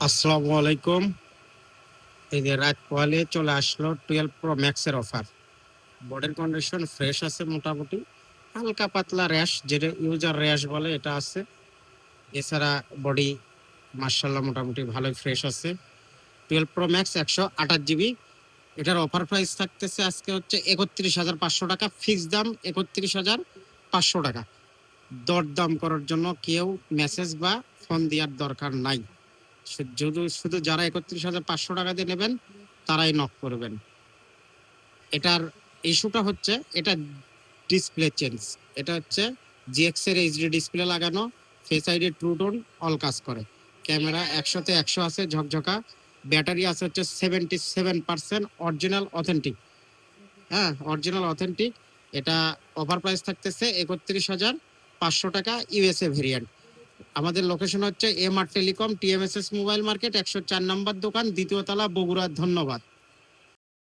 আসসালামু আলাইকুম। এই যে রাত পোয়ালে চলে আসলো 12 Pro Max এর অফার। বডির কন্ডিশন ফ্রেশ আছে মোটামুটি, হালকা পাতলা র্যাশ, যেটা ইউজার র্যাশ বলে, এটা আছে। এছাড়া বডি মার্শাল্লাহ মোটামুটি ভালোই ফ্রেশ আছে। 12 Pro Max 128 GB। এটার অফার প্রাইস থাকতেছে আজকে হচ্ছে 31,500 টাকা। ফিক্স দাম 31,500 টাকা। দরদাম করার জন্য কেউ মেসেজ বা ফোন দেওয়ার দরকার নাই। শুধু শুধু যারা 31,500 টাকা দিয়ে নেবেন তারাই নক করবেন। এটার ইস্যুটা হচ্ছে, এটা ডিসপ্লে চেঞ্জ। এটা হচ্ছে জিএক্স এর এইচডি ডিসপ্লে লাগানো, face ID, true tone, all কাজ করে। ক্যামেরা 100-তে 100 আছে, ঝকঝকা। ব্যাটারি আছে হচ্ছে 77% অরিজিনাল অথেন্টিক। হ্যাঁ, অরিজিনাল অথেন্টিক। এটা অফার প্রাইস থাকতেছে 31,500 টাকা, ইউএসএ ভেরিয়েন্ট। আমাদের লোকেশন হচ্ছে MR telecom, TMSS mobile market, 104 নম্বর দোকান, দ্বিতীয় তলা, বগুড়া। ধন্যবাদ।